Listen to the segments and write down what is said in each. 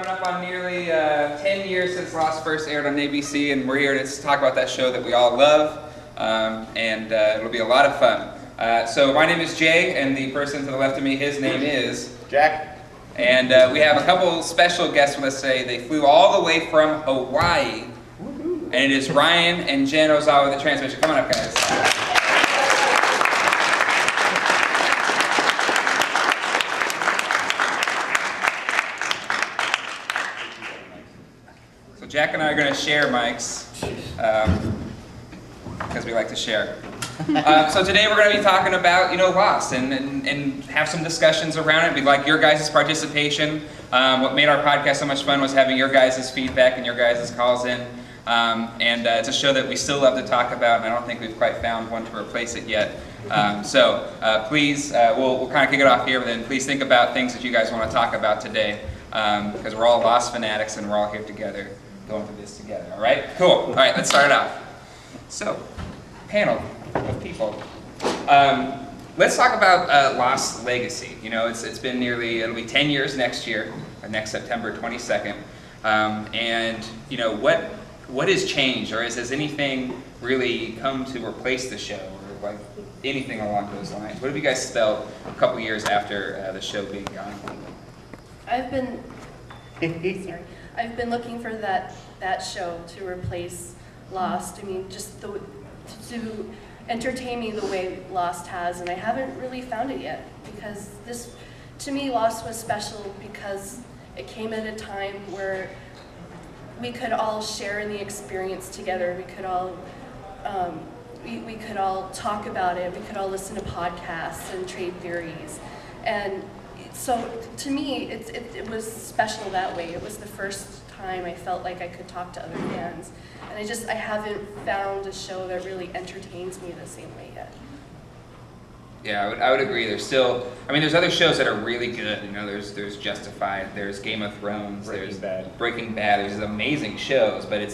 coming up on nearly 10 years since Lost first aired on ABC, and we're here to talk about that show that we all love, and it'll be a lot of fun. So my name is Jay, and the person to the left of me, his name is Jack. And we have a couple special guests with us today. They flew all the way from Hawaii, and it is Ryan and Jen Ozawa with the transmission. Come on up, guys. So Jack and I are going to share mics, because we like to share. So today we're going to be talking about, Lost, and have some discussions around it. We'd like your guys' participation. What made our podcast so much fun was having your guys' feedback and your guys' calls in. And it's a show that we still love to talk about, and I don't think we've quite found one to replace it yet. Please, we'll kind of kick it off here, but then please think about things that you guys want to talk about today, because we're all Lost fanatics and we're all here together, going through this together. All right? Cool. All right, let's start it off. So, panel of people. Let's talk about Lost Legacy. It's been it'll be 10 years next year, next September 22nd. What has changed, or has anything really come to replace the show, or anything along those lines? What have you guys felt a couple years after the show being gone? I've been looking for that show to replace Lost. I mean, just to entertain me the way Lost has, and I haven't really found it yet, because to me, Lost was special because it came at a time where we could all share in the experience together. We could all we could all talk about it. We could all listen to podcasts and trade theories, and so to me, it was special that way. It was the first time I felt like I could talk to other fans, and I haven't found a show that really entertains me the same way yet. Yeah, I would agree. There's there's other shows that are really good. There's Justified, there's Game of Thrones, there's Breaking Bad. There's amazing shows, but it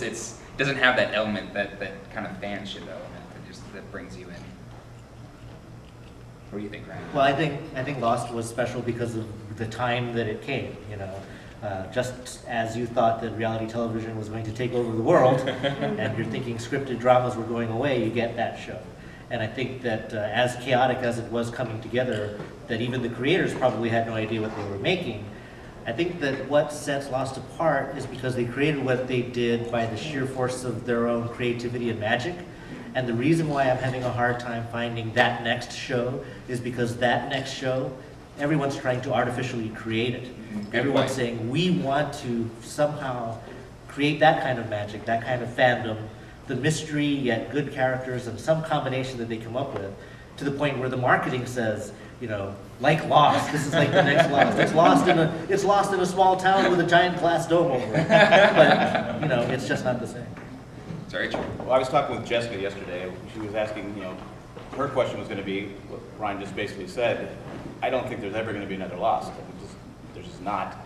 doesn't have that element, that kind of fanship element that brings you in. What do you think, Ryan? Well, I think Lost was special because of the time that it came. Just as you thought that reality television was going to take over the world, and you're thinking scripted dramas were going away, you get that show. And I think that as chaotic as it was coming together, that even the creators probably had no idea what they were making. I think that what sets Lost apart is because they created what they did by the sheer force of their own creativity and magic. And the reason why I'm having a hard time finding that next show is because that next show, everyone's trying to artificially create it. Everyone's saying, we want to somehow create that kind of magic, that kind of fandom, the mystery yet good characters, and some combination that they come up with, to the point where the marketing says, like Lost, this is like the next Lost. It's lost in a small town with a giant glass dome over it. But it's just not the same. Sorry, Joe. Well, I was talking with Jessica yesterday. She was asking, her question was going to be what Ryan just basically said. I don't think there's ever going to be another Lost. There's just not.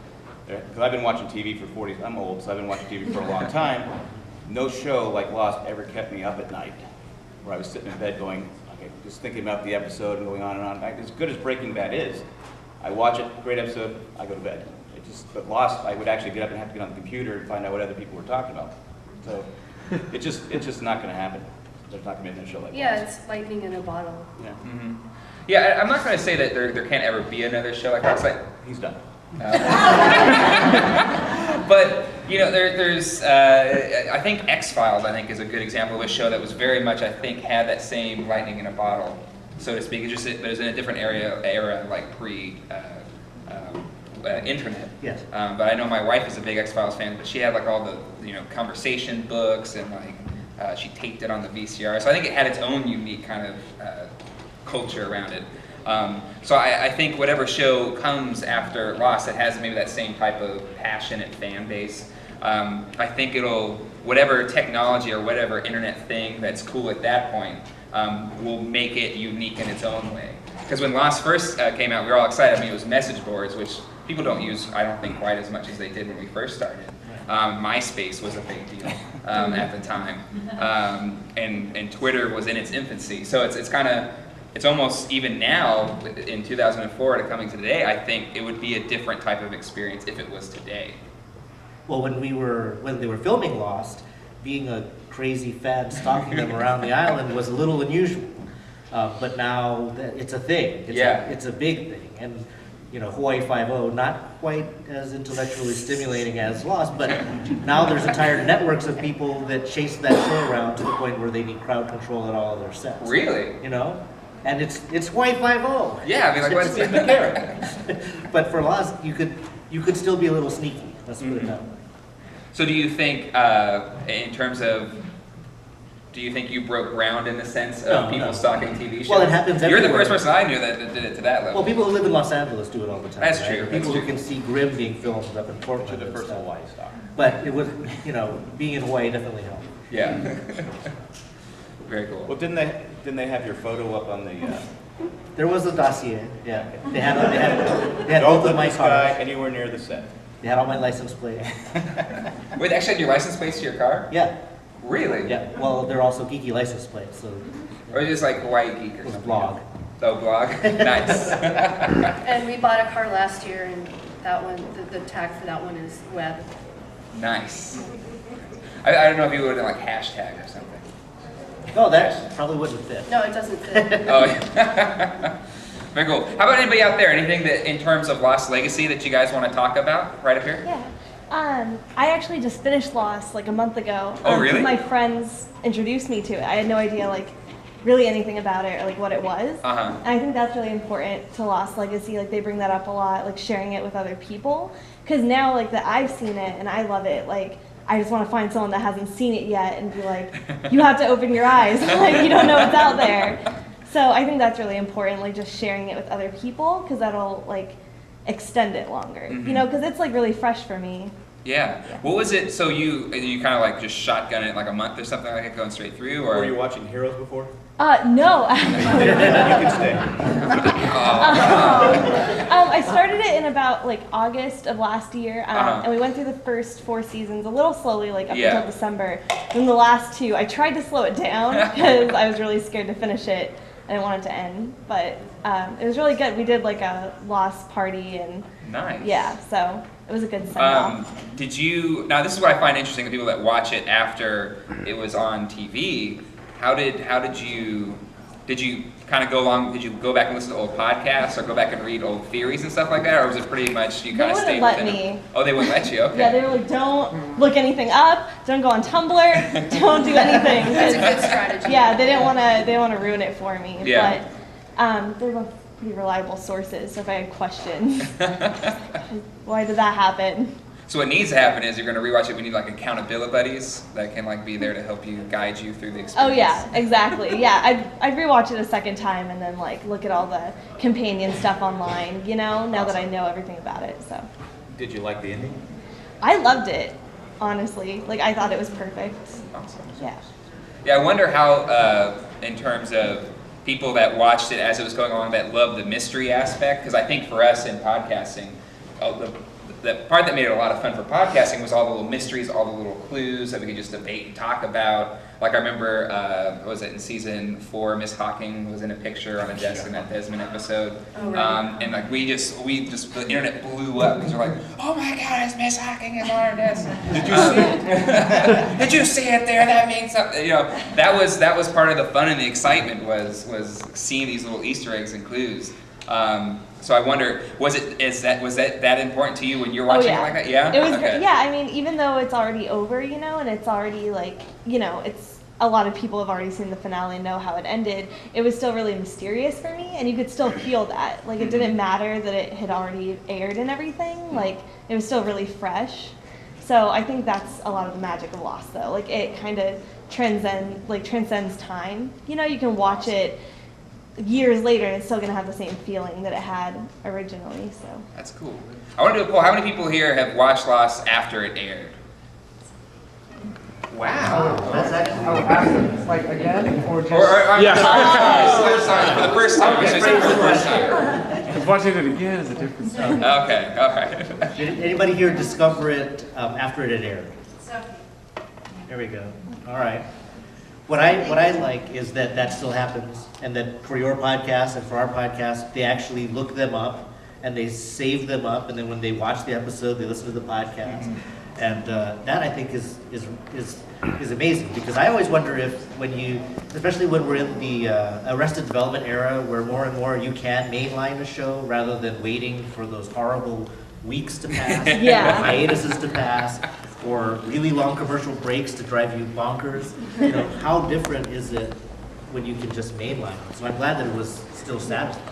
Because I've been watching TV for I'm old, so I've been watching TV for a long time. No show like Lost ever kept me up at night, where I was sitting in bed going, okay, just thinking about the episode and going on and on. As good as Breaking Bad is, I watch it, great episode, I go to bed. But Lost, I would actually get up and have to get on the computer and find out what other people were talking about. So it's just not going to happen. There's not going to be another show like Yeah, Lost. it's lightning in a bottle. Yeah. Mm-hmm. Yeah, I'm not going to say that there can't ever be another show like Lost. He's done. But there's I think X-Files is a good example of a show that was very much, I think, had that same lightning in a bottle, so to speak. But it was in a different era like pre-internet. Yes. But I know my wife is a big X-Files fan, but she had all the conversation books, and she taped it on the VCR. So I think it had its own unique kind of culture around it. So I think whatever show comes after Lost that has maybe that same type of passionate fan base, I think whatever technology or whatever internet thing that's cool at that point will make it unique in its own way. Because when Lost first came out, we were all excited. It was message boards, which people don't use, I don't think, quite as much as they did when we first started. MySpace was a big deal at the time, and Twitter was in its infancy. So it's almost, even now in 2004 to coming to today, I think it would be a different type of experience if it was today. Well, when they were filming Lost, being a crazy fan stalking them around the island was a little unusual. But now it's a thing. It's a big thing. And Hawaii Five-0, not quite as intellectually stimulating as Lost, but now there's entire networks of people that chase that show around to the point where they need crowd control at all of their sets. Really? And it's Hawaii Five-0. Yeah, I mean, like, it's in the character. But for Lost, you could still be a little sneaky. Let's put it that way. So do you think, in terms of, do you think you broke ground in the sense of people stalking TV shows? Well, it happens You're the everywhere. first person I knew that did it to that level. Well, people who live in Los Angeles do it all the time. That's right? true, that's People true. who can see Grimm being filmed up in To Portland. the and first stuff. Hawaii star. But it would, being in Hawaii definitely helped. Yeah. Very cool. Well, didn't they have your photo up on the? There was a dossier. Yeah, they had Don't both let of my this guy cars. anywhere near the set. They had all my license plates. Wait, they actually had your license plates to your car? Yeah, Really? yeah. Well, they're also geeky license plates, so Or just like Hawaii Geek or it was something? blog. Oh, blog? Nice. And we bought a car last year, and that one, the tag for that one is web. Nice. I don't know if you would have like hashtag or something. Oh, that probably wouldn't fit. No, it doesn't fit. Oh, yeah. Very cool. How about anybody out there? Anything that, in terms of Lost Legacy, that you guys want to talk about right up here? Yeah. I actually just finished Lost like a month ago. Oh, really? My friends introduced me to it. I had no idea like really anything about it or like what it was. Uh-huh. And I think that's really important to Lost Legacy. Like they bring that up a lot, like sharing it with other people. Because now like that I've seen it and I love it, like I just want to find someone that hasn't seen it yet and be like, you have to open your eyes. Like you don't know what's out there. So I think that's really important, like just sharing it with other people because that'll like extend it longer. Mhm. Because it's like really fresh for me. Yeah. What was it? So you kind of like just shotgun it like a month or something like it, going straight through, or? Were you watching Heroes before? No. You can stay. I started it in about like August of last year, and we went through the first 4 seasons a little slowly, like up Yeah. until December. Then the last 2, I tried to slow it down because I was really scared to finish it. I didn't want it to end, but it was really good. We did like a Lost party, and Nice. yeah, so it was a good send-off. Did you? Now this is what I find interesting with people that watch it after it was on TV. How did you? Did you kind of go along? Did you go back and listen to old podcasts, or go back and read old theories and stuff like that, or was it pretty much you kind of They stayed wouldn't let within them? me. Oh, they wouldn't let you. Okay. Yeah, they were like, don't look anything up, don't go on Tumblr, don't do anything. That's a good strategy. Yeah, they didn't want to ruin it for me. Yeah. But they're both pretty reliable sources. So if I had questions, why did that happen? So what needs to happen is you're going to rewatch it. We need like accountability buddies that can like be there to help you guide you through the experience. Oh yeah, exactly. Yeah, I'd rewatch it a second time and then like look at all the companion stuff online. Now that I know everything about it. So Did you like the ending? I loved it, honestly. Like I thought it was perfect. Awesome. Yeah. Yeah, I wonder how, in terms of people that watched it as it was going on, that loved the mystery aspect, because I think for us in podcasting, the part that made it a lot of fun for podcasting was all the little mysteries, all the little clues that we could just debate and talk about. Like I remember, what was it, in season 4, Miss Hawking was in a picture on a desk in that Desmond episode. Oh, right. And like we just, the internet blew up because we're like, oh my God, it's Miss Hawking is on our desk. Did you see it? Did you see it there? That means something. That was part of the fun and the excitement was seeing these little Easter eggs and clues. So I wonder, was that important to you when you're watching it like that? Yeah. It was. Okay. Yeah, I mean, even though it's already over, and it's already like, it's a lot of people have already seen the finale and know how it ended. It was still really mysterious for me, and you could still feel that. Like it didn't matter that it had already aired and everything. Like it was still really fresh. So I think that's a lot of the magic of Lost, though. Like it kind of transcends time. You can watch it years later and it's still going to have the same feeling that it had originally. So That's cool. I want to do a poll. How many people here have watched Lost after it aired? Wow. That's actually. I would ask them, like, again, or just... For the first time. We should say for the first time. Because watching it again is a different story. Okay. All right. Did anybody here discover it after it had aired? So, There we go. All right. What I like is that still happens, and that for your podcast and for our podcast, they actually look them up and they save them up, and then when they watch the episode, they listen to the podcast. And that I think is amazing, because I always wonder if when you, especially when we're in the Arrested Development era, where more and more you can mainline a show rather than waiting for those horrible weeks to pass, Yeah. hiatuses to pass, or really long commercial breaks to drive you bonkers. You know, how different is it when you can just mainline it? So I'm glad that it was still satisfying.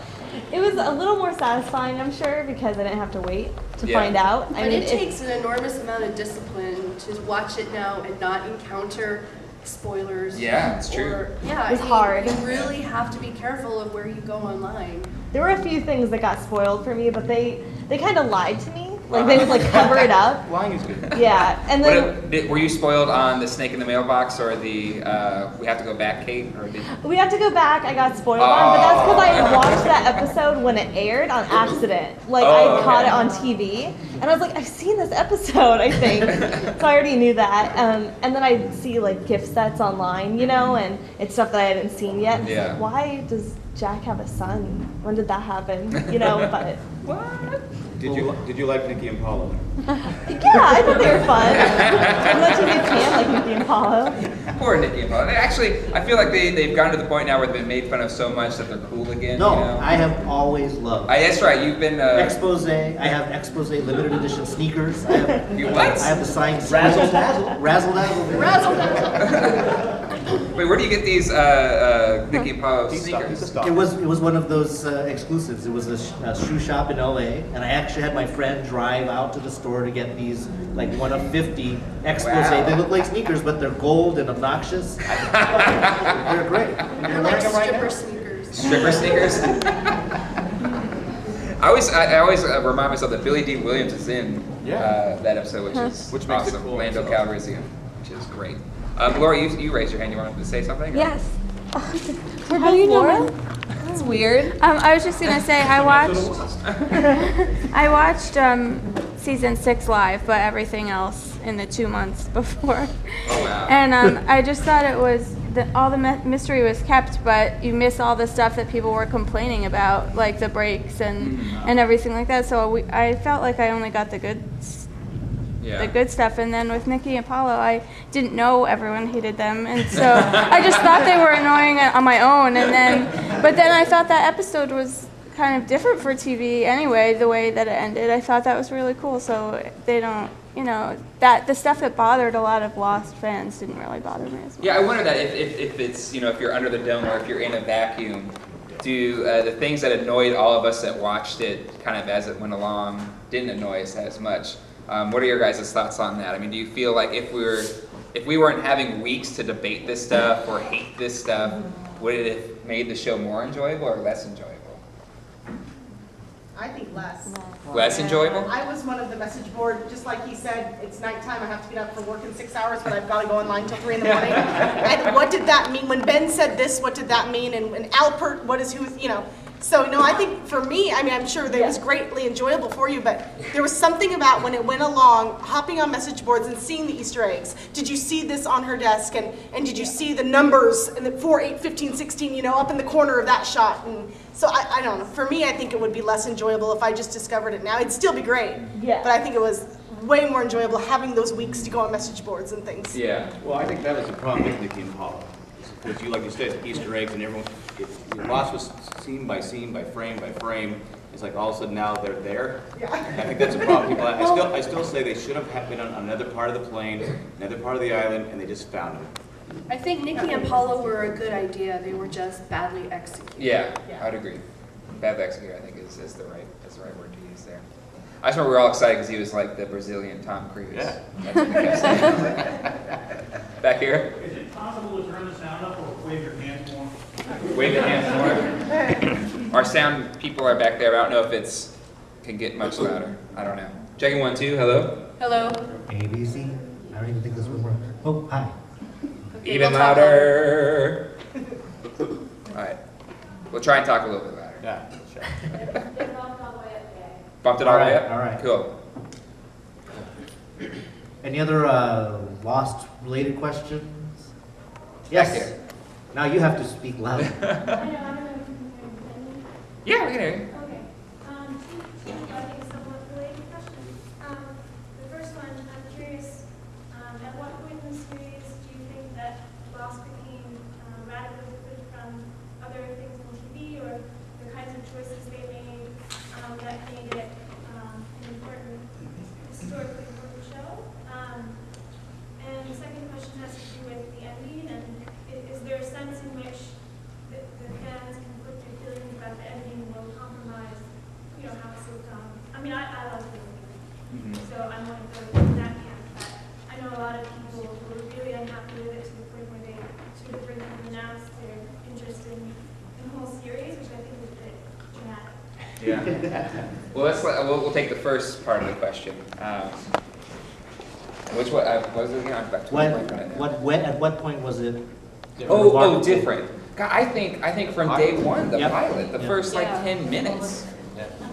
It was a little more satisfying, I'm sure, because I didn't have to wait to Yeah. find out. But it takes an enormous amount of discipline to watch it now and not encounter spoilers. Yeah, it's true. Or, yeah, It's hard. You really have to be careful of where you go online. There were a few things that got spoiled for me, but they kind of lied to me. Like they would like cover it up. Lying is good. Yeah, and then Were you spoiled on the snake in the mailbox or the we have to go back, Kate? Or did, we had to go back. I got spoiled on, but that's because I had watched that episode when it aired on accident. Like I caught it on TV, and I was like, I've seen this episode, I think. So I already knew that. And then I'd see like gift sets online, you know, and it's stuff that I hadn't seen yet. And it's Yeah. like, why does Jack have a son? When did that happen? You know, but what? Did you like Nikki and Paula? yeah, I thought they were fun. As much as you can, like Nikki and Paulo. Poor Nikki and Paula. Actually, I feel like they've gotten to the point now where they've been made fun of so much that they're cool again. No, you know? I have always loved That's right. You've been. Expose. I have Expose limited edition sneakers. I have, You what? I have the signed Razzle dazzle. Razzle dazzle. Razzle dazzle. Wait, where do you get these Nikki and Paula He's a sneakers? stalker. It was one of those exclusives. It was a shoe shop in LA, and I actually had my friend drive out to the store to get these, like one of 50 Expose. Wow. They look like sneakers, but they're gold and obnoxious. They're great. They're like stripper sneakers. Stripper sneakers. I always remind myself that Billy D. Williams is in that episode, which makes it awesome. cool. Lando Calrissian, which is great. Laura, you raised your hand. You wanted to say something? or- Yes. How do you know? That's weird. I was just gonna say I watched season 6 live, but everything else in the 2 months before. Oh, wow. And I just thought it was all the mystery was kept, but you miss all the stuff that people were complaining about, like the breaks and everything like that. So I felt like I only got the good stuff, and then with Nikki and Paulo, I didn't know everyone hated them, and so I just thought they were annoying on my own, but then I thought that episode was kind of different for TV anyway, the way that it ended. I thought that was really cool, so they don't, that the stuff that bothered a lot of Lost fans didn't really bother me as much. Yeah, I wonder that if it's, if you're under the dome or if you're in a vacuum, do the things that annoyed all of us that watched it kind of as it went along didn't annoy us as much? What are your guys' thoughts on that? I mean, do you feel like if we weren't having weeks to debate this stuff or hate this stuff, would it have made the show more enjoyable or less enjoyable? I think less. Less enjoyable? I was one of the message board, just like he said, it's nighttime, I have to get up for work in 6 hours, but I've got to go online till 3 in the morning. And what did that mean? When Ben said this, what did that mean? And Alpert, what is who, So, I think for me, I'm sure that it was greatly enjoyable for you, but there was something about when it went along, hopping on message boards and seeing the Easter eggs. Did you see this on her desk? And did you see the numbers and the 4, 8, 15, 16, up in the corner of that shot? And so I don't know. For me, I think it would be less enjoyable if I just discovered it now. It'd still be great. Yeah. But I think it was way more enjoyable having those weeks to go on message boards and things. Yeah. Well, I think that was the problem with Nikki and Paula. Which like you said, Easter eggs and everyone, Lost was scene by scene, by frame by frame. It's like all of a sudden now they're there. Yeah. I think that's a problem. People, I still say they should have been on another part of the plane, another part of the island, and they just found it. I think Nikki and Paula were a good idea. They were just badly executed. Yeah, I'd agree. Badly executed, I think, is the right word to use there. I just remember we were all excited because he was like the Brazilian Tom Cruise. Yeah. That's what we kept saying. Back here. Is it possible to turn the sound up or wave your hands more? Wave the hands more. Our sound people are back there. I don't know if it's can get much louder. I don't know. Checking 1, 2. Hello. Hello. ABC. I don't even think this would work. Oh, hi. Okay, Even we'll talk louder. All right. We'll try and talk a little bit louder. Yeah, sure. Bumped it all the way up? All right. Cool. Any other Lost-related questions? Back Yes. here. Now you have to speak louder. Yeah, we can hear you. Okay. Two, I think, somewhat related questions. The first one, I'm curious that made it an important, historically important show. And the second question has to do with the ending, and is there a sense in which the fans' conflicted feelings about the ending will compromise, how it's looked on? I mean, I love the movie, so I'm going to go in that camp, but I know a lot of people who are really unhappy with it to the point where they sort of bring announced their interest in the whole series, which I think is a bit dramatic. Yeah. Well, we'll take the first part of the question. What was it again? I'm back to At what point was it? Oh, different. God, I think from day one, the Yep. pilot, the first like Yeah. 10 minutes,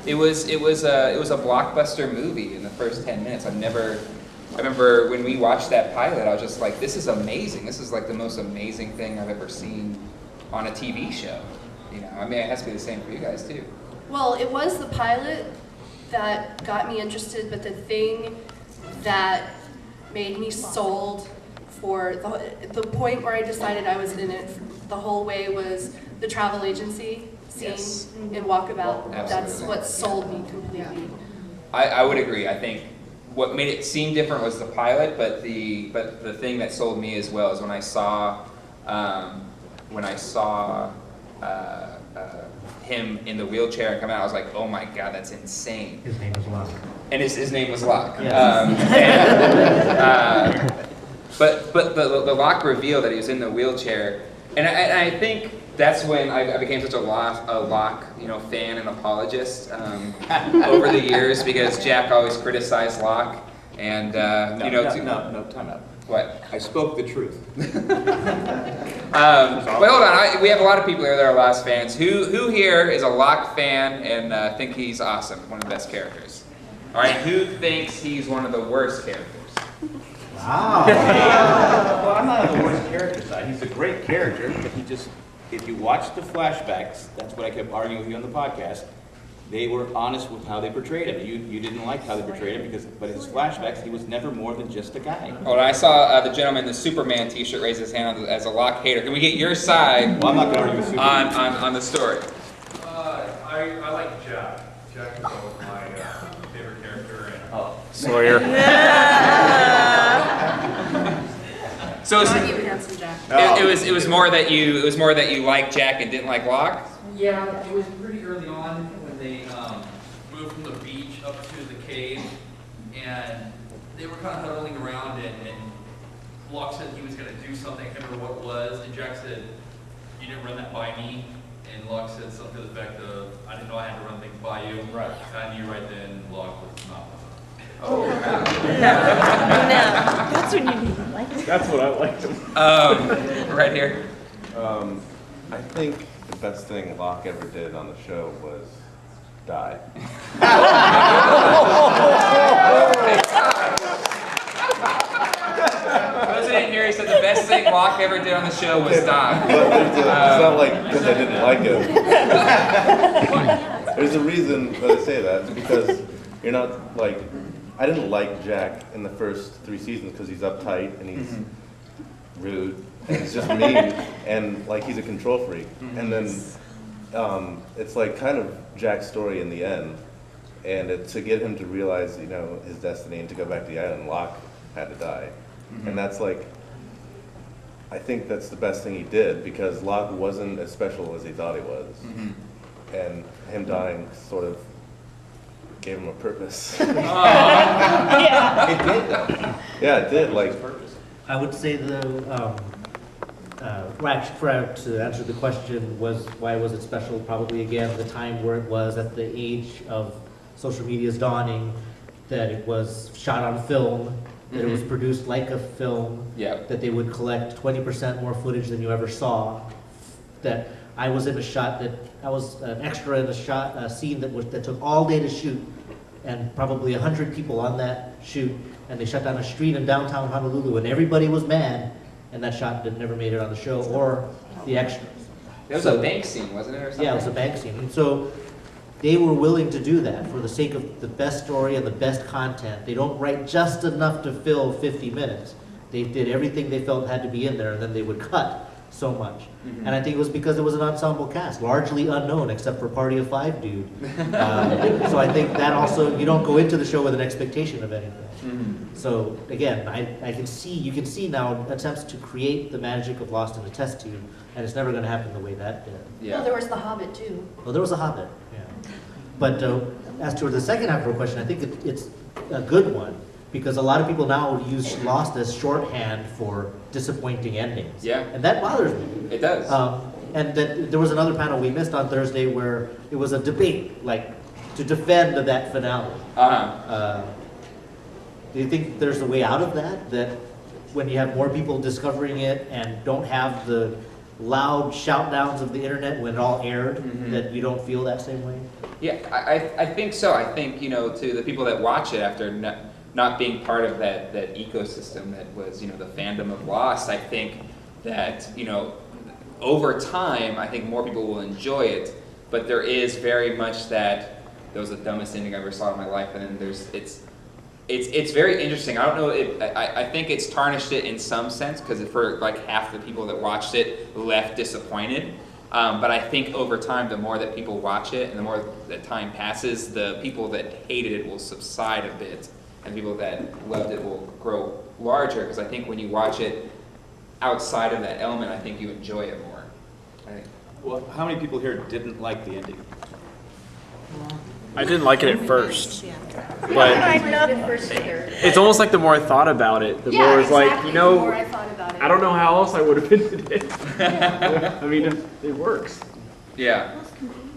it was a blockbuster movie in the first 10 minutes. I remember when we watched that pilot, I was just like, this is amazing. This is like the most amazing thing I've ever seen on a TV show. I mean, it has to be the same for you guys too. Well, it was the pilot that got me interested, but the thing that made me sold for the point where I decided I was in it the whole way was the travel agency scene Yes. in Walkabout. That's Absolutely. what sold me completely. I would agree. I think what made it seem different was the pilot, but the thing that sold me as well is when I saw him in the wheelchair and come out. I was like, oh my god, that's insane. His name was Locke. And his name was Locke. Yes. But the Locke reveal that he was in the wheelchair, and I think that's when I became such a Locke fan and apologist over the years, because Jack always criticized Locke, and No, time out. What? I spoke the truth. But hold on, we have a lot of people here that are Lost fans. Who here is a Locke fan and think he's awesome, one of the best characters? All right, who thinks he's one of the worst characters? Wow. Well, I'm not on the worst character side. He's a great character, but if you watch the flashbacks, that's what I kept arguing with you on the podcast. They were honest with how they portrayed him. You didn't like how they portrayed him but his flashbacks, he was never more than just a guy. Oh, and I saw the gentleman in the Superman T-shirt raise his hand as a Locke hater. Can we get your side Well, I'm not going to argue with Superman. on the story? I like Jack. Jack is always my favorite character. Sawyer. So Not you, handsome Jack. it was more that you liked Jack and didn't like Locke. Yeah, it was pretty early on when they moved from the beach up to the cave, and they were kind of huddling around, and Locke said he was going to do something. I can't remember what it was, and Jack said, "You didn't run that by me." And Locke said something to the effect of, "I didn't know I had to run things by you." Right. I knew right then Locke was not. Oh, wow. That's when you need to like it. That's what I liked him. Right here. I think the best thing Locke ever did on the show was die. Those in here, he said the best thing Locke ever did on the show was die. But it's not like because I didn't like him. There's a reason that I say that. It's because you're not like, I didn't like Jack in the first 3 seasons because he's uptight and he's rude and he's just mean and like he's a control freak. And then it's like kind of Jack's story in the end, and to get him to realize his destiny and to go back to the island, Locke had to die. And that's like, I think that's the best thing he did, because Locke wasn't as special as he thought he was. And him dying sort of gave him a purpose. It did, though. Yeah, it did. Like, I would say to answer the question, why was it special? Probably again the time where it was at the age of social media's dawning, that it was shot on film, that it was produced like a film, that they would collect 20% more footage than you ever saw. That I was in a shot that I was an extra in a scene that took all day to shoot, and probably 100 people on that shoot, and they shut down a street in downtown Honolulu, and everybody was mad, and that shot never made it on the show or the extras. It was a bank scene, wasn't it, or something? Yeah, it was a bank scene, and so they were willing to do that for the sake of the best story and the best content. They don't write just enough to fill 50 minutes. They did everything they felt had to be in there, and then they would cut so much. And I think it was because it was an ensemble cast, largely unknown except for Party of Five dude. So I think that also, you don't go into the show with an expectation of anything. So again, you can see now attempts to create the magic of Lost in a test tube, and it's never going to happen the way that did. Well, there was The Hobbit too. Well, there was a Hobbit, yeah. But as to the second half of our question, I think it's a good one, because a lot of people now use Lost as shorthand for disappointing endings. Yeah. And that bothers me. It does. And that there was another panel we missed on Thursday where it was a debate, like, to defend that finale. Do you think there's a way out of that? That when you have more people discovering it and don't have the loud shout downs of the internet when it all aired, that you don't feel that same way? Yeah, I think so. I think, to the people that watch it after not being part of that ecosystem that was, the fandom of Lost, I think that, over time, I think more people will enjoy it, but there is very much that was the dumbest ending I ever saw in my life, and then it's very interesting. I don't know if, I think it's tarnished it in some sense, because for like half the people that watched it left disappointed. But I think over time, the more that people watch it and the more that time passes, the people that hated it will subside a bit, and the people that loved it will grow larger, because I think when you watch it outside of that element, I think you enjoy it more. Well, how many people here didn't like the ending? I didn't like it at first, but First either. it's almost like the more I thought about it, the more it was like, The more I thought about it. I don't know how else I would have ended it. I mean, it works. Yeah.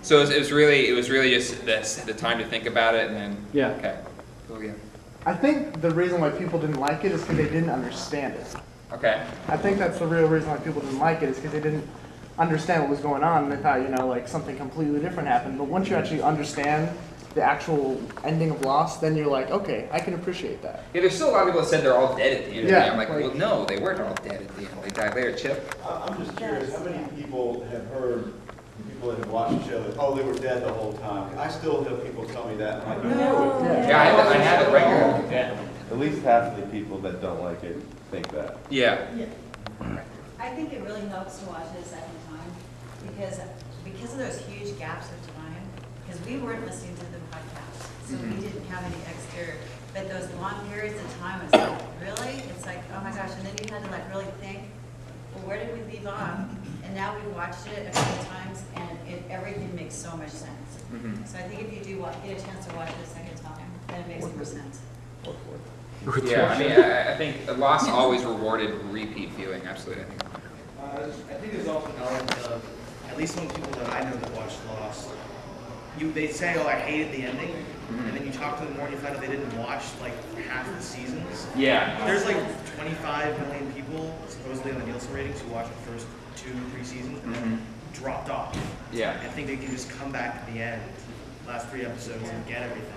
So it was really just the time to think about it, and then Yeah. Okay. Cool. Yeah. I think the reason why people didn't like it is because they didn't understand it. Okay. I think that's the real reason why people didn't like it is because they didn't understand what was going on, and they thought, like something completely different happened. But once you actually understand the actual ending of Lost, then you're like, okay, I can appreciate that. Yeah, there's still a lot of people that said they're all dead at the end. Yeah, I'm like, like- well, no, they weren't all dead at the end. They died later. Chip. I'm just curious, how many people have heard, people that have watched the show, that, oh, they were dead the whole time? I still have people tell me that. I'm like, no. Yeah, I have it regularly. Yeah. At least half of the people that don't like it think that. Yeah. I think it really helps to watch it a second time because of those huge gaps of time, because we weren't listening to the podcast, so we didn't have any extra, but those long periods of time, it's like, really? It's like, oh my gosh, and then you had to like really think, well, where did we leave off? And now we've watched it a couple times, and everything makes so much sense. So I think if you do get a chance to watch it a second time, then it makes more sense. Yeah, I mean, I think Lost always rewarded repeat viewing. Absolutely, I think there's also an element of, at least some people that I know that watched Lost, they say, oh, I hated the ending, and then you talk to them more and you find out they didn't watch like half the seasons. Yeah. There's like 25 million people, supposedly on the Nielsen ratings, who watched the first 2-3 seasons and then dropped off. Yeah. I think they can just come back at the end, last 3 episodes, and get everything.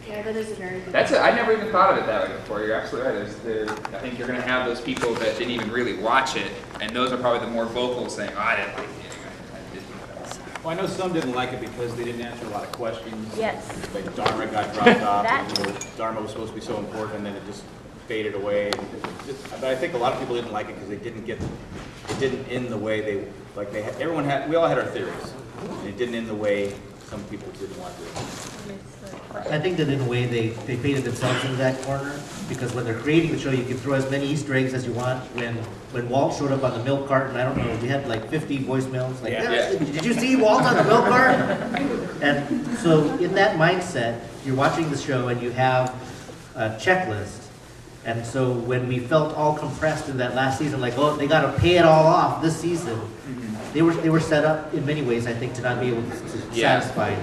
Yeah, that is a very good I never even thought of it that way before. You're absolutely right. I think you're going to have those people that didn't even really watch it, and those are probably the more vocal saying, oh, I didn't like the ending. I didn't. Well, I know some didn't like it because they didn't answer a lot of questions. Yes. Like Dharma got dropped off. That- And, Dharma was supposed to be so important, and then it just faded away. But I think a lot of people didn't like it because it didn't end the way they, like they had, we all had our theories. And it didn't end the way some people didn't want to. I think that in a way they painted themselves into that corner, because when they're creating the show, you can throw as many Easter eggs as you want. When Walt showed up on the milk carton, I don't know, we had like 50 voicemails, like, did you see Walt on the milk carton? And so in that mindset, you're watching the show and you have a checklist. And so when we felt all compressed in that last season, like, oh, they got to pay it all off this season, they were set up in many ways, I think, to not be able to satisfy.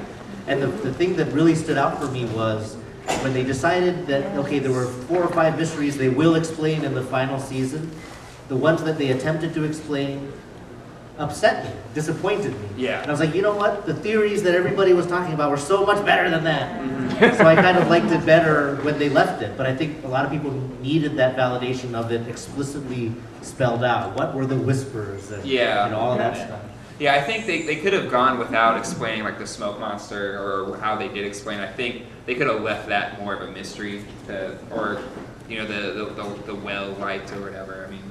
And the thing that really stood out for me was when they decided that, okay, there were 4 or 5 mysteries they will explain in the final season, the ones that they attempted to explain upset me, disappointed me. Yeah. And I was like, you know what? The theories that everybody was talking about were so much better than that. So I kind of liked it better when they left it. But I think a lot of people needed that validation of it explicitly spelled out. What were the whispers and all that stuff. Yeah, I think they could have gone without explaining like the smoke monster or how they did explain. I think they could have left that more of a mystery or you know, the well light or whatever. I mean,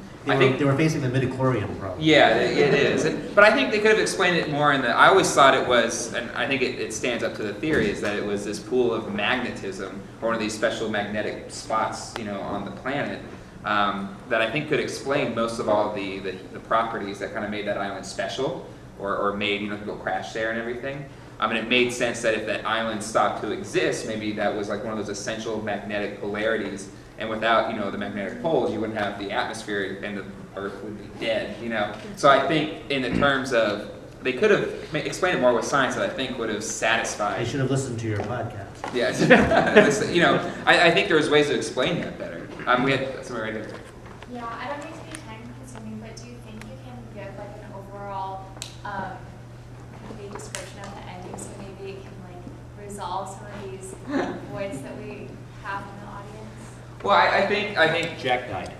They were facing the midichlorian problem. yeah, it is. But I think they could have explained it more in the, I always thought it was, and I think it stands up to the theory, is that it was this pool of magnetism, or one of these special magnetic spots, you know, on the planet, that I think could explain most of all the properties that kind of made that island special, or made, you know, people crash there and everything. I mean, it made sense that if that island stopped to exist, maybe that was like one of those essential magnetic polarities. And without, you know, the magnetic poles, you wouldn't have the atmosphere, and the Earth would be dead, you know. So I think in the terms of, they could have explained it more with science that I think would have satisfied. They should have listened to your podcast. Yes. You know, I think there was ways to explain that better. We had somewhere right there. Yeah, I don't need to be time consuming, but do you think you can give like an overall complete description of the ending, so maybe it can like resolve some of these voids that we have in the audience? Well, I think Jack died.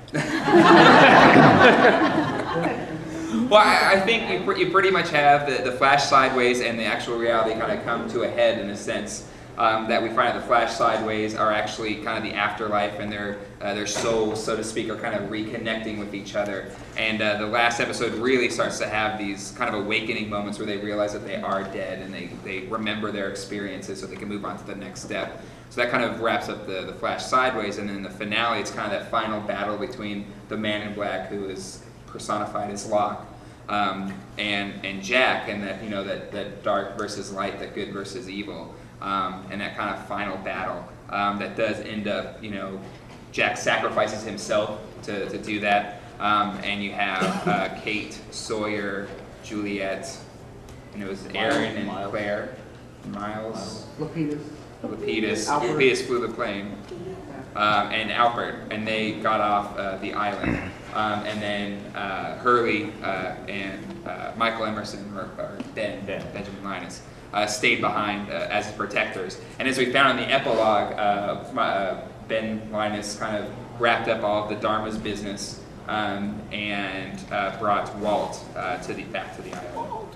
Well, I think you pretty much have the flash sideways and the actual reality kind of come to a head in a sense. That we find that the flash sideways are actually kind of the afterlife, and their souls, so to speak, are kind of reconnecting with each other. And the last episode really starts to have these kind of awakening moments where they realize that they are dead, and they remember their experiences so they can move on to the next step. So that kind of wraps up the flash sideways, and then the finale, it's kind of that final battle between the Man in Black, who is personified as Locke, and Jack, and that, you know, that dark versus light, that good versus evil. And that kind of final battle that does end up, you know, Jack sacrifices himself to do that, and you have Kate, Sawyer, Juliet, and it was Aaron and Claire, Miles, Lapidus flew the plane, and Albert, and they got off the island, and then Hurley and Michael Emerson, or Benjamin Linus, stayed behind as protectors. And as we found in the epilogue, Ben Linus kind of wrapped up all of the Dharma's business and brought Walt back to the island,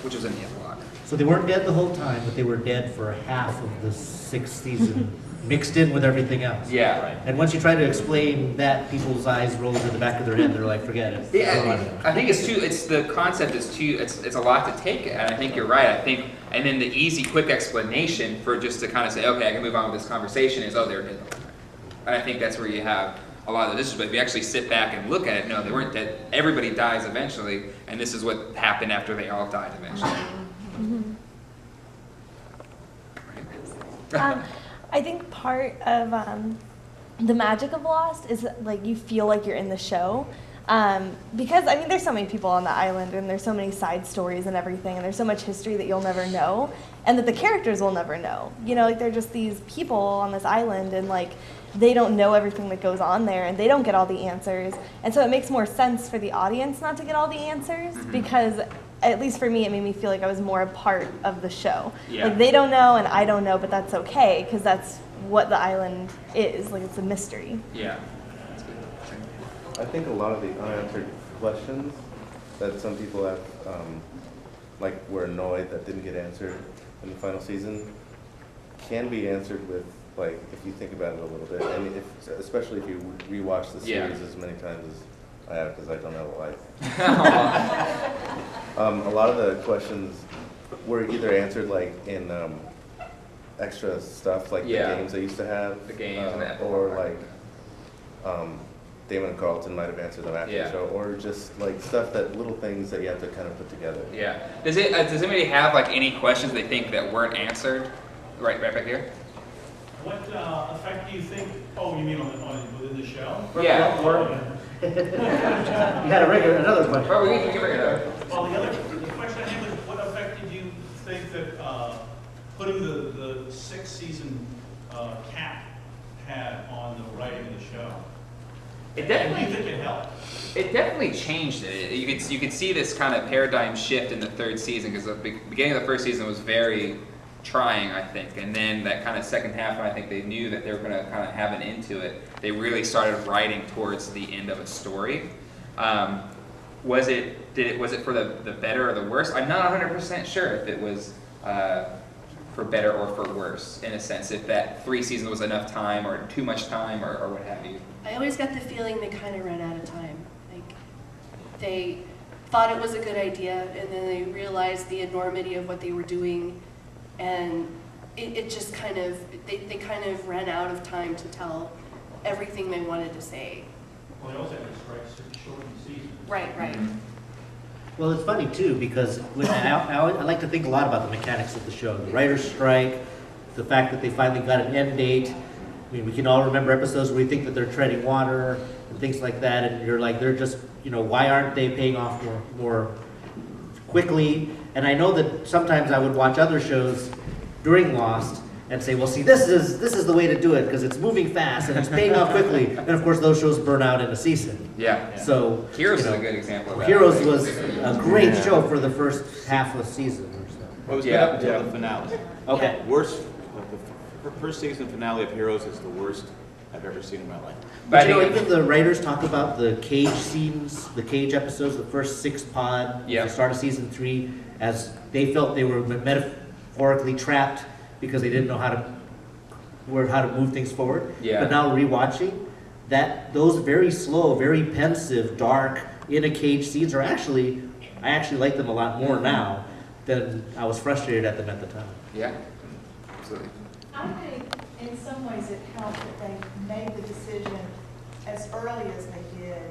which was in the epilogue. So they weren't dead the whole time, but they were dead for half of the 6th season, mixed in with everything else. Yeah, right. And once you try to explain that, people's eyes roll to the back of their head. They're like, forget it. Yeah, I think the concept is too, it's a lot to take, and I think you're right. I think, and then the easy, quick explanation for just to kind of say, okay, I can move on with this conversation is, oh, they're dead the whole time. And I think that's where you have a lot of this. But if you actually sit back and look at it, no, they weren't dead. Everybody dies eventually, and this is what happened after they all died eventually. I think part of the magic of Lost is like you feel like you're in the show. Because, I mean, there's so many people on the island, and there's so many side stories and everything, and there's so much history that you'll never know, and that the characters will never know. You know, like, they're just these people on this island, and, like, they don't know everything that goes on there, and they don't get all the answers. And so it makes more sense for the audience not to get all the answers, because, at least for me, it made me feel like I was more a part of the show. Yeah. Like, they don't know, and I don't know, but that's okay, because that's what the island is. Like, it's a mystery. Yeah. I think a lot of the unanswered questions that some people have, like, were annoyed that didn't get answered in the final season, can be answered with, like, if you think about it a little bit, and especially if you rewatch the series as many times as I have, because I don't have a life. A lot of the questions were either answered, like, in extra stuff, like the games they used to have, the games or like Damon and Carlton might have answered them after the show, or just like stuff little things that you have to kind of put together. Yeah. Does anybody have like any questions they think that weren't answered? Right back here. What effect do you think? Oh, you mean within the show? Yeah. You had another question. Oh, we can bring it up. Well, the question I have is, what effect did you think that putting the 6th season cap had on the writing of the show? It definitely. Do you think it helped? It definitely changed it. You could see this kind of paradigm shift in the 3rd season, because the beginning of the 1st season was very trying, I think, and then that kind of second half, when I think they knew that they were going to kind of have an end to it, they really started writing towards the end of a story. Was it for the better or the worse? I'm not 100% sure if it was for better or for worse, in a sense, if that 3 seasons was enough time or too much time or what have you. I always got the feeling they kind of ran out of time. Like, they thought it was a good idea, and then they realized the enormity of what they were doing, and it just kind of, they kind of ran out of time to tell everything they wanted to say. Well, they also had to strike such shortened seasons. Right, right. Well, it's funny too, because I like to think a lot about the mechanics of the show. The writer's strike, the fact that they finally got an end date. I mean, we can all remember episodes where we think that they're treading water and things like that, and you're like, they're just, why aren't they paying off more quickly? And I know that sometimes I would watch other shows during Lost and say, well, see, this is the way to do it because it's moving fast and it's paying off quickly. And of course, those shows burn out in a season. Yeah. So Heroes is a good example of that. Heroes was a great show for the first half of the season or so. It was good up until the finale. Okay. Worst, the first season finale of Heroes is the worst I've ever seen in my life. But even the writers talk about the cage scenes, the cage episodes, the first 6 pod, the start of season 3, as they felt they were metaphorically trapped because they didn't know how to move things forward. Yeah. But now rewatching, those very slow, very pensive, dark, in a cage scenes are I actually like them a lot more now than I was frustrated at them at the time. Yeah, absolutely. I think in some ways it helped that they made the decision as early as they did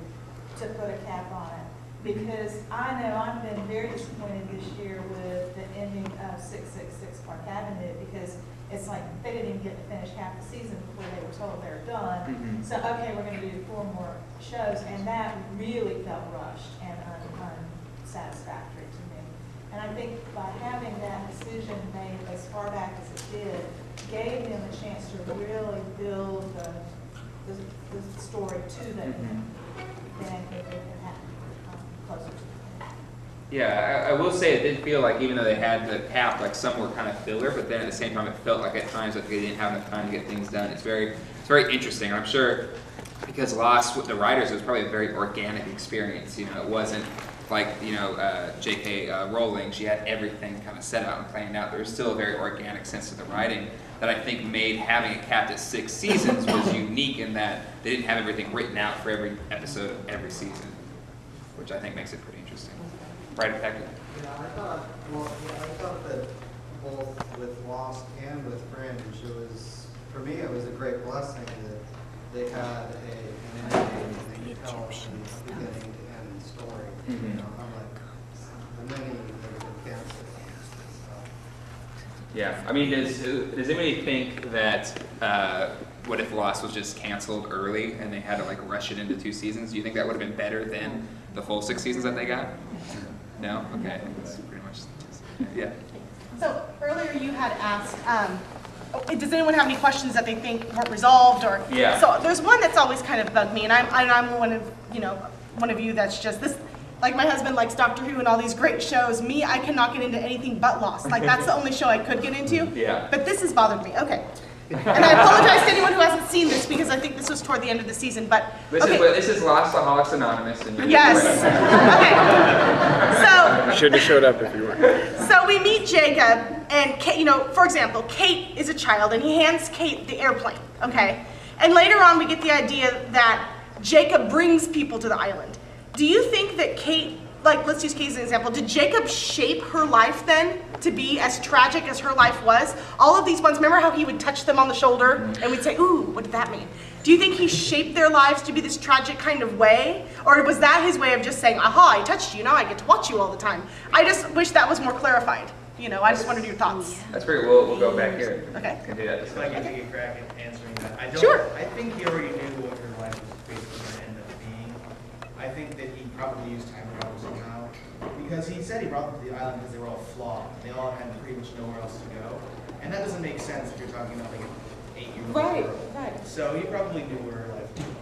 to put a cap on it. Because I know I've been very disappointed this year with the ending of 666 Park Avenue because it's like they didn't even get to finish half the season before they were told they're done. Mm-hmm. So, okay, we're going to do 4 more shows, and that really felt rushed and unsatisfactory to me. And I think by having that decision made as far back as it did, gave them a chance to really build the story to them. Then it could happen closer to the end. Yeah, I will say it did feel like even though they had the cap, like some were kind of filler, but then at the same time it felt like at times that they didn't have enough time to get things done. It's very interesting. I'm sure because Lost with the writers, it was probably a very organic experience. It wasn't like J.K. Rowling. She had everything kind of set out and planned out. There was still a very organic sense to the writing that I think made having it capped at 6 seasons was unique in that they didn't have everything written out for every episode of every season, which I think makes it pretty interesting. Right, Becky? I thought that both with Lost and with Fringe, for me, it was a great blessing that they had an ending and they could tell a beginning to end story. Unlike the many that have been canceled. Yeah, I mean, does anybody think that what if Lost was just canceled early and they had to rush it into 2 seasons? Do you think that would have been better than the full 6 seasons that they got? No? Okay, that's pretty much, yeah. So earlier you had asked, does anyone have any questions that they think weren't resolved or? Yeah. So there's one that's always kind of bugged me, and I'm one of you that's just this. Like my husband likes Doctor Who and all these great shows. Me, I cannot get into anything but Lost. Like that's the only show I could get into. Yeah. But this has bothered me. Okay. And I apologize to anyone who hasn't seen this because I think this was toward the end of the season. But This is Lost-aholics Anonymous. And yes. Okay. So. You shouldn't have showed up if you were. So we meet Jacob, and Kate, for example, Kate is a child, and he hands Kate the airplane. Okay. And later on, we get the idea that Jacob brings people to the island. Do you think that Kate, let's use Kate as an example, did Jacob shape her life then to be as tragic as her life was? All of these ones, remember how he would touch them on the shoulder and we'd say, ooh, what did that mean? Do you think he shaped their lives to be this tragic kind of way? Or was that his way of just saying, aha, I touched you, now I get to watch you all the time? I just wish that was more clarified. I just wondered your thoughts. That's great. We'll go back here. Okay. Can do that. If I can take a crack at answering that. Sure. I think he already knew what her life was basically going to end up being. I think that he probably used time travel somehow. Because he said he brought them to the island because they were all flawed. They all had pretty much nowhere else to go. And that doesn't make sense if you're talking about an 8-year-old girl. Right. So he probably knew where her life was going.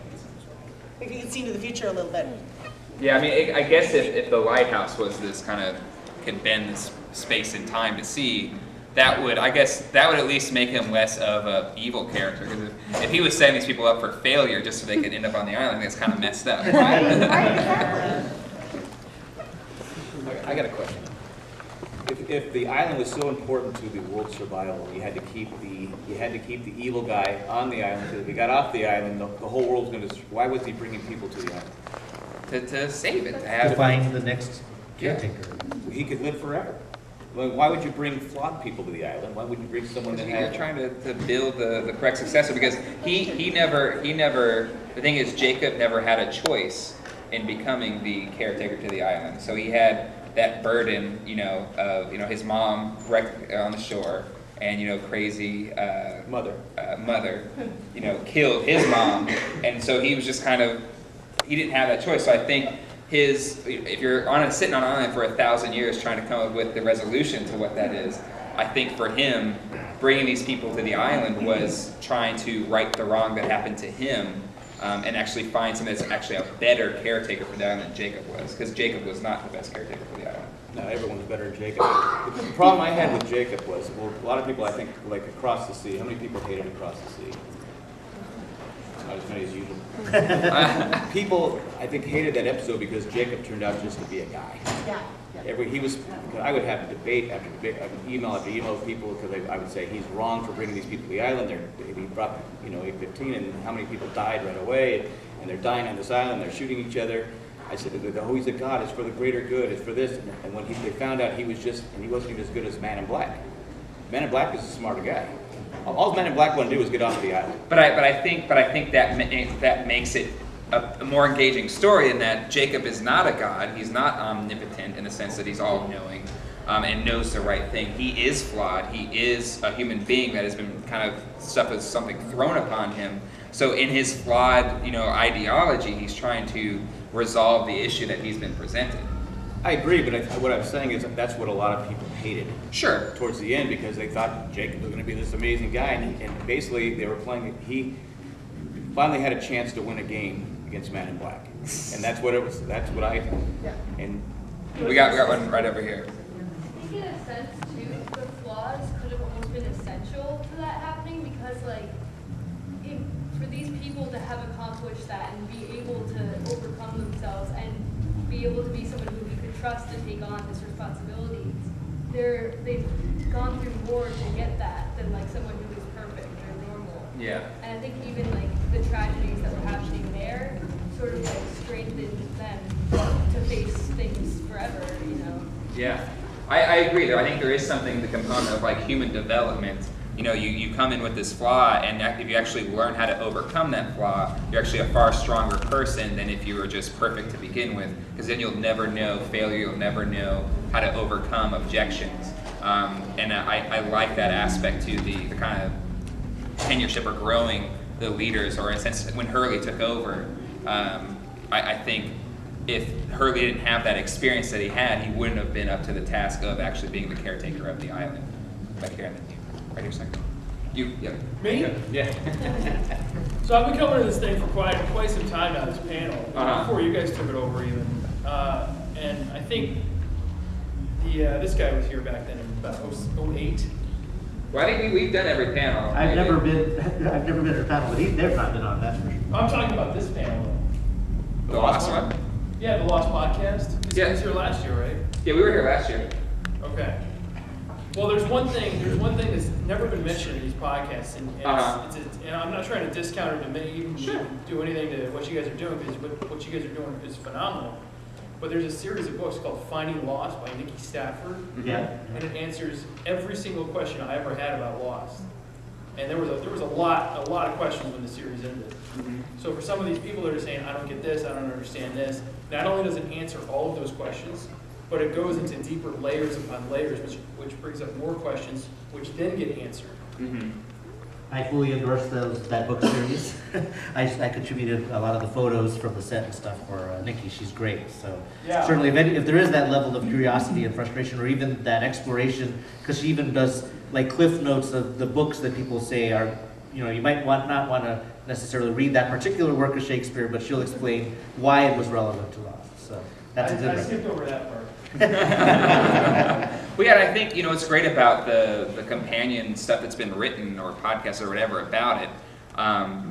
I think you can see into the future a little bit. Yeah, I mean, I guess if the lighthouse was this kind of, could bend this space and time to see, that would at least make him less of an evil character. Because if he was setting these people up for failure just so they could end up on the island, that's kind of messed up. Right, exactly. I got a question. if the island was so important to the world's survival, you had to keep the evil guy on the island, because if he got off the island, the whole world's going to, why was he bringing people to the island? To save it, to To have find the next Yeah. caretaker. He could live forever. Well, why would you bring flawed people to the island? Why would you bring someone that You're had? trying to build the correct successor, because he never, the thing is, Jacob never had a choice in becoming the caretaker to the island. So he had that burden, of, his mom wrecked on the shore, and, crazy mother, killed his mom. And so he was just he didn't have that choice. So I think if you're sitting on an island for 1,000 years trying to come up with the resolution to what that is, I think for him, bringing these people to the island was trying to right the wrong that happened to him, and actually find someone that's actually a better caretaker for the island than Jacob was, because Jacob was not the best caretaker for the island. No, everyone's better than Jacob. The problem I had with Jacob was, a lot of people, I think, like Across the Sea. How many people hated Across the Sea? Not as many as usual. People, I think, hated that episode because Jacob turned out just to be a guy. Yeah. I would have debate after debate, email after email with people, because I would say he's wrong for bringing these people to the island. He brought, 15, and how many people died right away, and they're dying on this island, they're shooting each other. I said, he's a god, it's for the greater good, it's for this. And when they found out he wasn't even as good as Man in Black. Man in Black is a smarter guy. All Man in Black want to do is get off the island. But I think that makes it a more engaging story, in that Jacob is not a god. He's not omnipotent in the sense that he's all-knowing and knows the right thing. He is flawed. He is a human being that has been suffered something thrown upon him. So in his flawed, ideology, he's trying to resolve the issue that he's been presented. I agree, but what I'm saying is that's what a lot of people hated. Sure. Towards the end, because they thought Jacob was going to be this amazing guy, and basically they were playing. He finally had a chance to win a game against Man in Black, and that's what it was. That's what I. Yeah. And we got one right over here. I think in a sense too, the flaws could have almost been essential to that happening, because for these people to have accomplished that and be able to overcome themselves and be able to be someone who we could trust to take on this responsibility, they've gone through more to get that than someone who is perfect or normal. Yeah. And I think even the tragedies that were happening there sort of strengthened them to face things forever, Yeah, I agree though. I think there is something, the component of human development. You come in with this flaw, and if you actually learn how to overcome that flaw, you're actually a far stronger person than if you were just perfect to begin with, because then you'll never know failure, you'll never know how to overcome objections. And I like that aspect to the kind of tenureship or growing the leaders, or in a sense, when Hurley took over, I think if Hurley didn't have that experience that he had, he wouldn't have been up to the task of actually being the caretaker of the island. Back here, right here, second. You, yeah. Me? Yeah. So I've been coming to this thing for quite some time now, this panel, before you guys took it over even. And I think this guy was here back then in about 08. Well, I think we've done every panel. I've never been at a panel, but they've not been on, that's for sure. I'm talking about this panel. The last one? Yeah, the Lost Podcast. You was here last year, right? Yeah, we were here last year. Okay. Well, there's one thing that's never been mentioned in these podcasts, and and I'm not trying to discount or to even do anything to what you guys are doing, because what you guys are doing is phenomenal. But there's a series of books called Finding Lost by Nikki Stafford. Yeah. And it answers every single question I ever had about Lost. And there was a lot of questions when the series ended. So for some of these people that are saying, I don't get this, I don't understand this, not only does it answer all of those questions, but it goes into deeper layers upon layers, which brings up more questions, which then get answered. I fully endorse that book series. I contributed a lot of the photos from the set and stuff for Nikki. She's great. So Yeah. certainly, if there is that level of curiosity and frustration, or even that exploration, because she even does cliff notes of the books that people say are, you might not want to necessarily read that particular work of Shakespeare, but she'll explain why it was relevant to us. So that's a good I record. skipped over that part. Well, yeah, I think, what's great about the companion stuff that's been written, or podcasts or whatever about it,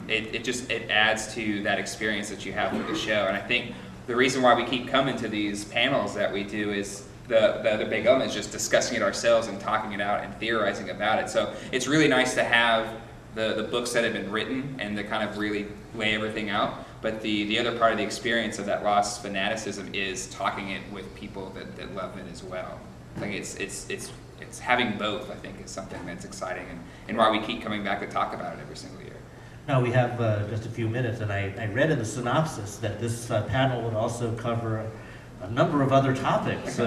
it adds to that experience that you have with the show. And I think the reason why we keep coming to these panels that we do is the other big element is just discussing it ourselves and talking it out and theorizing about it. So it's really nice to have the books that have been written and to kind of really lay everything out. But the other part of the experience of that Lost fanaticism is talking it with people that love it as well. I think it's having both, I think, is something that's exciting and why we keep coming back to talk about it every single year. Now, we have just a few minutes, and I read in the synopsis that this panel would also cover a number of other topics. So,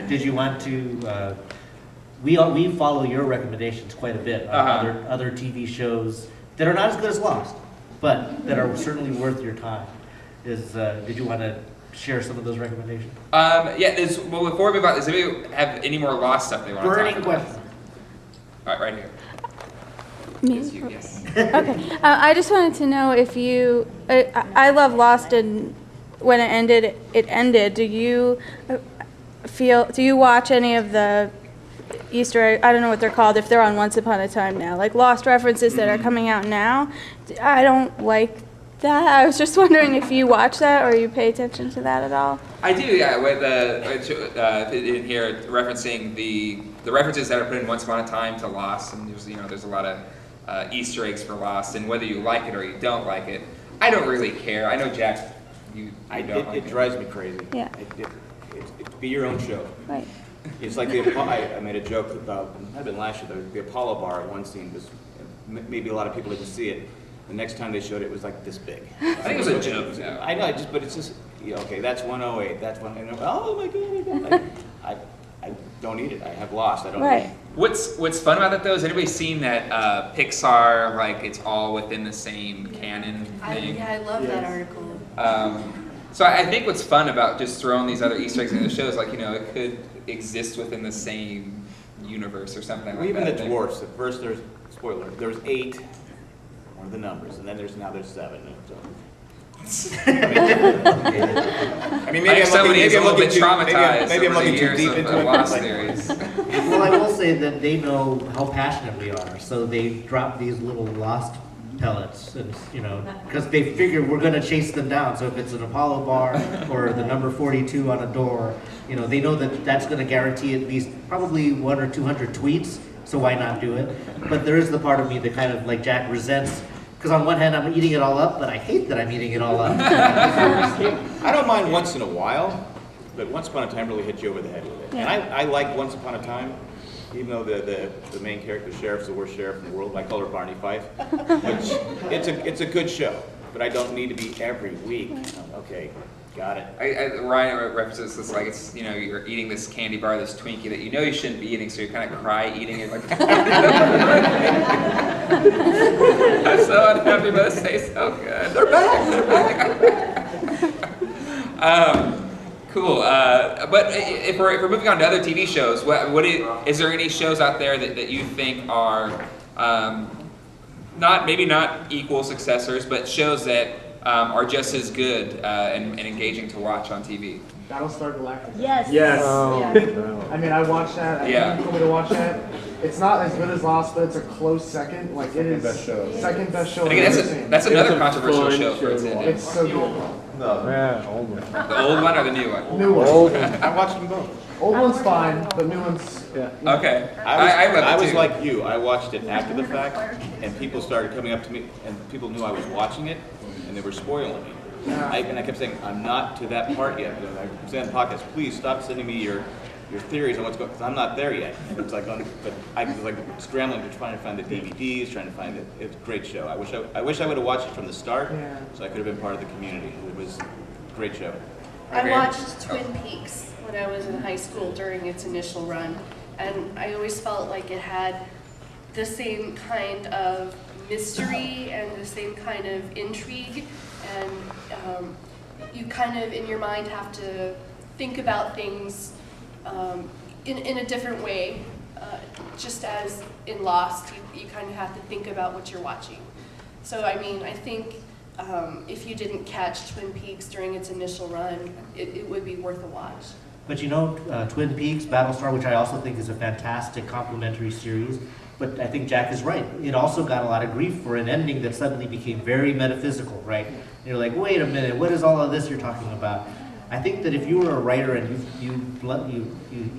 did you want to? We follow your recommendations quite a bit on other TV shows that are not as good as Lost, but that are certainly worth your time. Did you want to share some of those recommendations? Yeah. Well, before we move on, does anybody have any more Lost stuff they want to talk about? Burning question. All right, right here. Me? Yes, you, yes. Okay. I just wanted to know if you, I love Lost, and when it ended. Do you watch any of the Easter egg, I don't know what they're called, if they're on Once Upon a Time now, like Lost references that are coming out now? I don't like that. I was just wondering if you watch that or you pay attention to that at all. I do, yeah. With in here referencing the references that are put in Once Upon a Time to Lost, and there's a lot of Easter eggs for Lost, and whether you like it or you don't like it, I don't really care. I know Jack, it drives me crazy. Yeah. Be your own show. Right. It's like I made a joke about, it might have been last year, the Apollo bar at one scene was, maybe a lot of people didn't see it. The next time they showed it, it was like this big. I think it was a joke. I know, but it's just, okay, that's 108, that's one, and oh my God, I don't need it. I have Lost, I don't need it. What's fun about that though is anybody seen that Pixar, like it's all within the same canon thing? I love that article. So I think what's fun about just throwing these other Easter eggs into the show is like, it could exist within the same universe or something like even that. the dwarfs, at first there's, spoiler, there's 8, one of the numbers, and then there's 7. I mean, maybe I'm looking too traumatized. Maybe I'm looking too deep into it. Lost series. Well, I will say that they know how passionate we are, so they drop these little Lost pellets, and because they figure we're going to chase them down. So if it's an Apollo bar or the number 42 on a door, they know that that's going to guarantee at least probably 100 or 200 tweets. So why not do it? But there is the part of me that kind of like Jack resents. Because on one hand, I'm eating it all up, but I hate that I'm eating it all up. I don't mind once in a while, but Once Upon a Time really hit you over the head with it. Yeah. And I like Once Upon a Time, even though the main character, the sheriff's the worst sheriff in the world. I call her Barney Fife. Which, it's a good show, but I don't need to be every week. Okay, got it. Ryan references this like it's, you're eating this candy bar, this Twinkie that you shouldn't be eating, so you kind of cry eating it like I'm so unhappy, but it tastes so good. They're back. Cool. But if we're moving on to other TV shows, is there any shows out there that you think are maybe not equal successors, but shows that are just as good and engaging to watch on TV? Battlestar Galactica. Yes. Yes. I mean, I watched that. I told me to watch that. It's not as good as Lost, but it's a close second. Like it is second best show. And again, that's another controversial show for its ending. It's so good. Yeah, old one. The old one or the new one? New one. Old one. I watched them both. Old one's fine, but new one's Okay. I was like you. I watched it after the fact, and people started coming up to me, and people knew I was watching it, and they were spoiling me. And I kept saying, I'm not to that part yet. And I said in the podcast, please stop sending me your theories on what's going on, because I'm not there yet. And it's like, but I was like scrambling to try to find the DVDs, trying to find it. It's a great show. I wish I would have watched it from the start, so I could have been part of the community. It was a great show. I watched Twin Peaks when I was in high school during its initial run, and I always felt like it had the same kind of mystery and the same kind of intrigue, and you kind of in your mind have to think about things in a different way. Just as in Lost, you kind of have to think about what you're watching. So I mean, I think if you didn't catch Twin Peaks during its initial run, it would be worth a watch. But Twin Peaks, Battlestar, which I also think is a fantastic complementary series, but I think Jack is right. It also got a lot of grief for an ending that suddenly became very metaphysical, right? And you're like, wait a minute, what is all of this you're talking about? I think that if you were a writer and you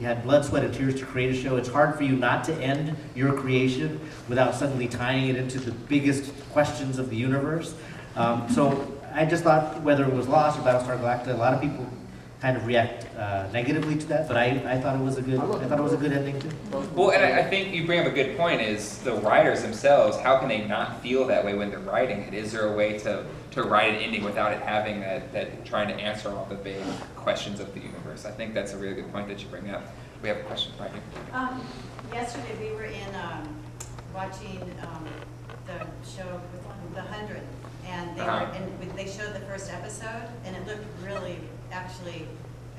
had blood, sweat, and tears to create a show, it's hard for you not to end your creation without suddenly tying it into the biggest questions of the universe. So I just thought, whether it was Lost or Battlestar Galactica, a lot of people kind of react negatively to that, but I thought it was a good ending too. Well, and I think you bring up a good point, is the writers themselves, how can they not feel that way when they're writing it? Is there a way to write an ending without it having that trying to answer all the big questions of the universe? I think that's a really good point that you bring up. We have a question right here. Yesterday we were in watching the show, The 100, and they showed the first episode, and it looked really, actually,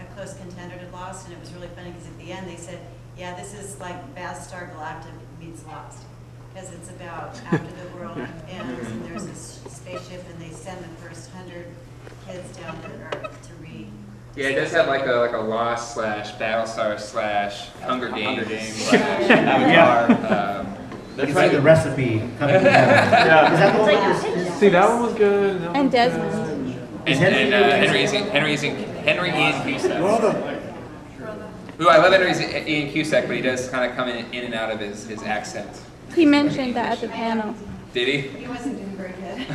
a close contender to Lost, and it was really funny because at the end they said, yeah, this is like Battlestar Galactica meets Lost, because it's about after the world ends and there's this spaceship and they send the first 100 kids down to Earth to read. Yeah, it does have like a Lost / Battlestar / Hunger Games / Avatar. It's like the recipe coming together. Yeah. Is that the one? See, that one was good. And Desmond. And Henry Ian Cusack. Who I love Henry Ian Cusack, but he does kind of come in and out of his accent. He mentioned that at the panel. Did he? He wasn't doing very good.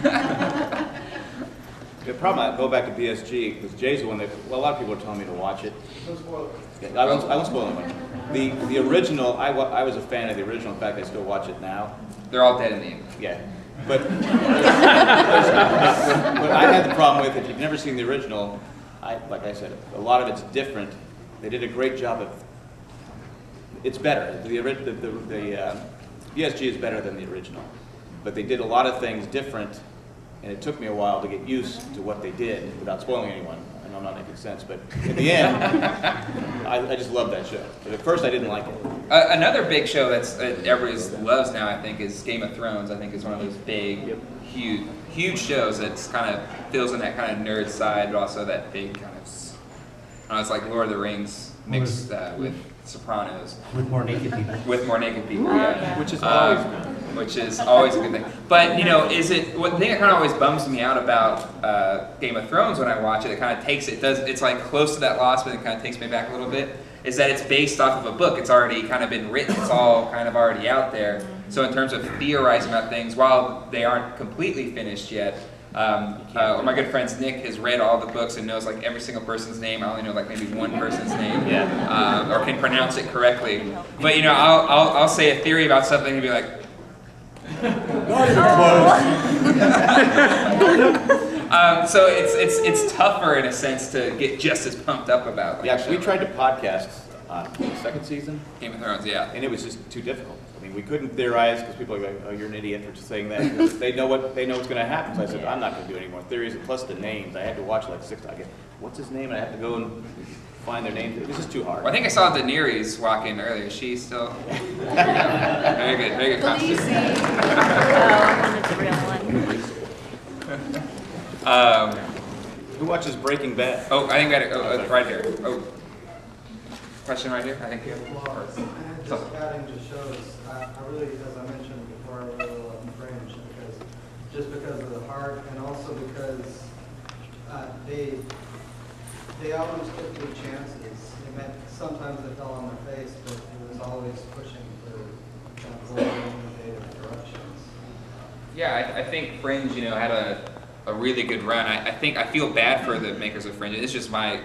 The problem, I go back to BSG, because Jay's the one that, well, a lot of people are telling me to watch it. I won't spoil anyone. The original, I was a fan of the original. In fact, I still watch it now. They're all dead in the end. Yeah. But what I had the problem with, if you've never seen the original, like I said, a lot of it's different. They did a great job of, it's better. The BSG is better than the original. But they did a lot of things different, and it took me a while to get used to what they did without spoiling anyone. I know I'm not making sense, but in the end, I just love that show. But at first I didn't like it. Another big show that's everybody loves now, I think, is Game of Thrones. I think is one of those big, huge shows that's kind of fills in that kind of nerd side, but also that big kind of, I don't know, it's like Lord of the Rings mixed with Sopranos. With more naked people. With more naked people, yeah. Which is always good. Which is always a good thing. But, you know, one thing that kind of always bums me out about Game of Thrones when I watch it, it kind of takes, it's like close to that Lost, but it kind of takes me back a little bit, is that it's based off of a book. It's already kind of been written. It's all kind of already out there. So in terms of theorizing about things, while they aren't completely finished yet, my good friend Nick has read all the books and knows like every single person's name. I only know like maybe one person's name, or can pronounce it correctly. But you know, I'll say a theory about something and he'll be like, not even close. So it's tougher in a sense to get just as pumped up about. Yeah, we tried to podcast on the second season. Game of Thrones, yeah. And it was just too difficult. I mean, we couldn't theorize because people are like, oh, you're an idiot for saying that. Because they know what's going to happen. So I said, I'm not going to do any more theories. And plus the names, I had to watch like 6 times. What's his name? And I have to go and find their names. It was just too hard. Well, I think I saw Daenerys walk in earlier. She's still very good costume. It's a real one. Who watches Breaking Bad? Oh, I think we had it right here. Oh, question right here. I think you have. Just adding to shows, I really, as I mentioned before, I really love Fringe because of the heart, and also because they always took new chances. It meant sometimes they fell on their face, but it was always pushing for kind of bold, innovative directions. Yeah, I think Fringe, you know, had a really good run. I feel bad for the makers of Fringe. It's just my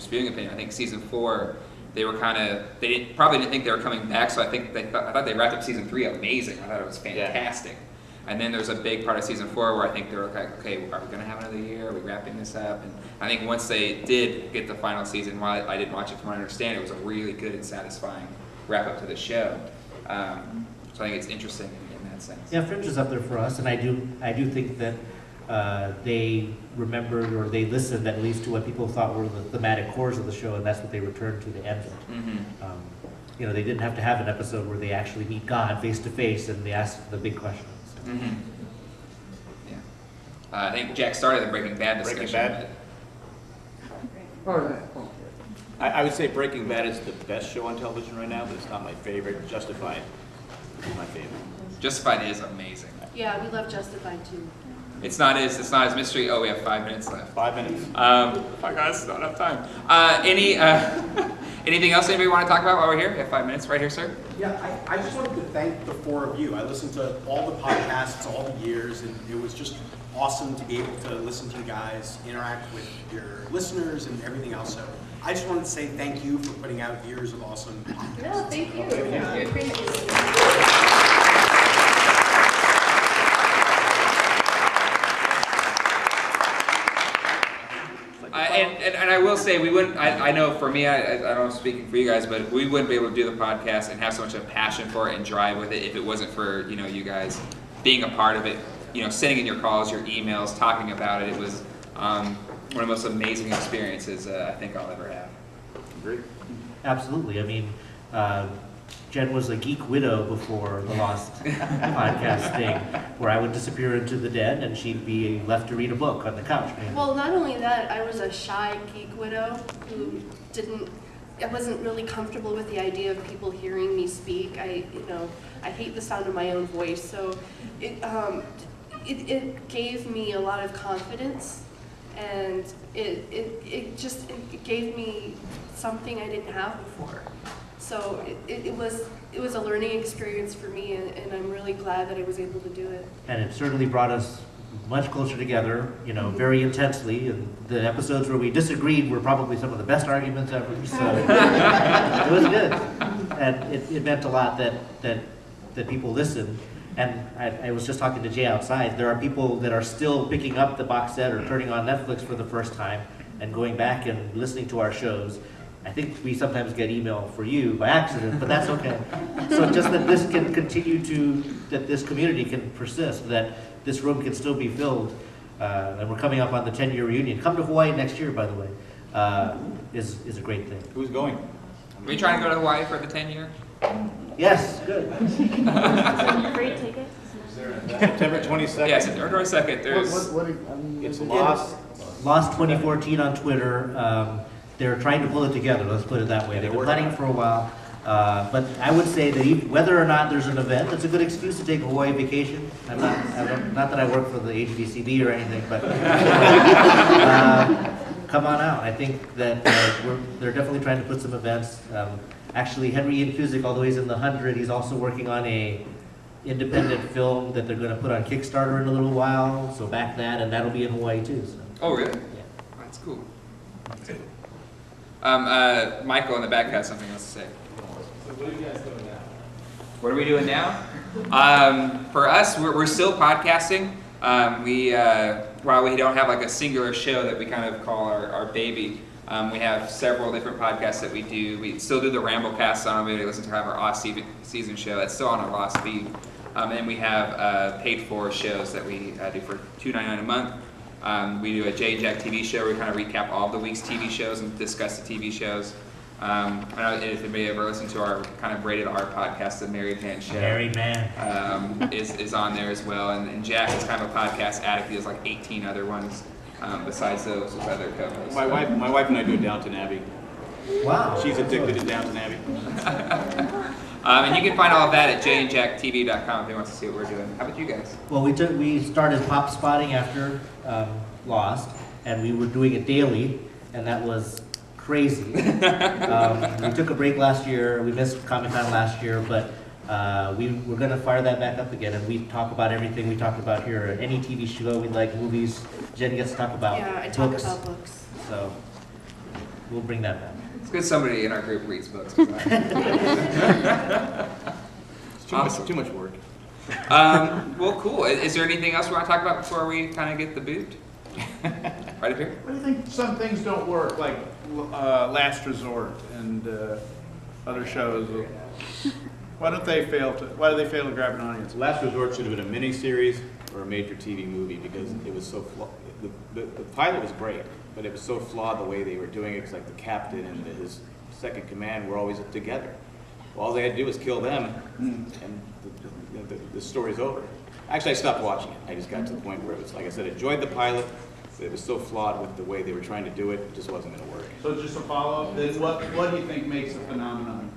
viewing opinion. I think season 4. They were probably didn't think they were coming back, so I thought they wrapped up season 3 amazing. I thought it was fantastic. Yeah. And then there's a big part of season 4 where I think they were like, okay, are we going to have another year? Are we wrapping this up? And I think once they did get the final season, while I didn't watch it from what I understand, it was a really good and satisfying wrap up to the show. So I think it's interesting in that sense. Yeah, Fringe is up there for us, and I do think that they remembered or they listened at least to what people thought were the thematic cores of the show, and that's what they returned to the end of. You know, they didn't have to have an episode where they actually meet God face to face and they ask the big questions. Yeah. I think Jack started the Breaking Bad discussion. Breaking Bad? I would say Breaking Bad is the best show on television right now, but it's not my favorite. Justified is my favorite. Justified is amazing. Yeah, we love Justified too. It's not as mystery. Oh, we have 5 minutes left. 5 minutes. Oh my God, it's not enough time. Anything else anybody want to talk about while we're here? You have 5 minutes right here, sir. Yeah, I just wanted to thank the 4 of you. I listened to all the podcasts all the years, and it was just awesome to be able to listen to you guys, interact with your listeners and everything else. So I just wanted to say thank you for putting out years of awesome podcasts. No, thank you. You're great. And I will say, we wouldn't, I know for me, I don't know if I'm speaking for you guys, but we wouldn't be able to do the podcast and have so much of a passion for it and drive with it if it wasn't for, you guys being a part of it, sending in your calls, your emails, talking about it. It was one of the most amazing experiences I think I'll ever have. Great. Absolutely. I mean, Jen was a geek widow before the Lost podcast thing, where I would disappear into the den and she'd be left to read a book on the couch. Well, not only that, I was a shy geek widow who I wasn't really comfortable with the idea of people hearing me speak. I hate the sound of my own voice, so it gave me a lot of confidence, and it gave me something I didn't have before. So it was a learning experience for me, and I'm really glad that I was able to do it. And it certainly brought us much closer together, very intensely. And the episodes where we disagreed were probably some of the best arguments ever. So it was good, and it meant a lot that people listened. And I was just talking to Jay outside. There are people that are still picking up the box set or turning on Netflix for the first time and going back and listening to our shows. I think we sometimes get email for you by accident, but that's okay. So just that this can continue that this community can persist, that this room can still be filled, and we're coming up on the 10-year reunion. Come to Hawaii next year, by the way, is a great thing. Who's going? Are you trying to go to Hawaii for the 10-year? Yes, good. Free tickets? September 22nd. Yeah, September 22nd. There's. It's Lost. Lost 2014 on Twitter. They're trying to pull it together, let's put it that way. They've been planning for a while. But I would say that whether or not there's an event, it's a good excuse to take a Hawaii vacation. Not that I work for the HVCD or anything, but come on out. I think that they're definitely trying to put some events. Actually, Henry Ian Cusick, although he's in the 100, he's also working on a independent film that they're going to put on Kickstarter in a little while. So back that, and that'll be in Hawaii too. So. Oh, really? Yeah. That's cool. Michael in the back has something else to say. So what are you guys doing now? What are we doing now? For us, we're still podcasting. While we don't have like a singular show that we kind of call our baby, we have several different podcasts that we do. We still do the Ramblecast. I don't know if anybody listens to our off-season show. That's still on our Lost feed. And we have paid-for shows that we do for $2.99 a month. We do a Jay and Jack TV show where we kind of recap all of the week's TV shows and discuss the TV shows. I don't know if anybody ever listened to our kind of Rated R podcast, The Married Man Show. Married Man. Is on there as well. And Jack is kind of a podcast addict. He has like 18 other ones besides those with other co-hosts. My wife and I do Downton Abbey. Wow. She's addicted to Downton Abbey. And you can find all of that at jayandjacktv.com if you want to see what we're doing. How about you guys? Well, we started pop spotting after Lost, and we were doing it daily, and that was crazy. We took a break last year. We missed Comic-Con last year, but we're going to fire that back up again, and we talk about everything we talked about here. Any TV show we like, movies. Jen gets to talk about Yeah, I books. talk about books. So we'll bring that back. It's good somebody in our group reads books. Awesome. Too much work. Well, cool. Is there anything else we want to talk about before we kind of get the boot? Right up here? What do you think some things don't work, like Last Resort and other shows? Why do they fail to grab an audience? Last Resort should have been a mini-series or a made-for-TV movie because it was so flawed. The pilot was great, but it was so flawed the way they were doing it. Because like the captain and his second command were always together. Well, all they had to do was kill them, and the story's over. Actually, I stopped watching it. I just got to the point where it was, like I said, I enjoyed the pilot, but it was so flawed with the way they were trying to do it, it just wasn't going to work. So just a follow-up, then what do you think makes a phenomenon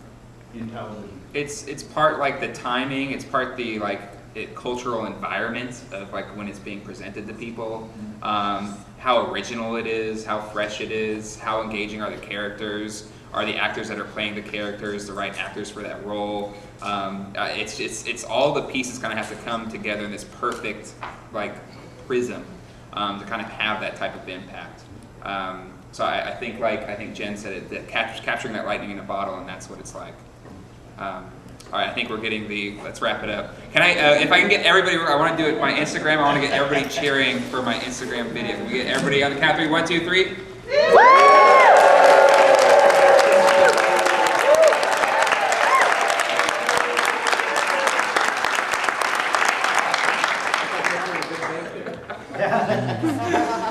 in television? It's part like the timing. It's part the like cultural environment of like when it's being presented to people, how original it is, how fresh it is, how engaging are the characters, are the actors that are playing the characters the right actors for that role. It's all the pieces kind of have to come together in this perfect like prism to kind of have that type of impact. So I think Jen said it, that capturing that lightning in a bottle, and that's what it's like. All right, I think we're getting let's wrap it up. Can I, if I can get everybody, I want to do it my Instagram, I want to get everybody cheering for my Instagram video. Can we get everybody on the count of 3? 1, 2, 3.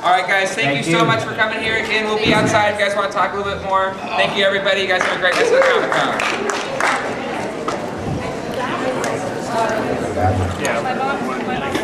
All right, guys, thank you so much for coming here. Again, we'll be outside if you guys want to talk a little bit more. Thank you, everybody. You guys have a great rest of the Comic-Con. Yeah.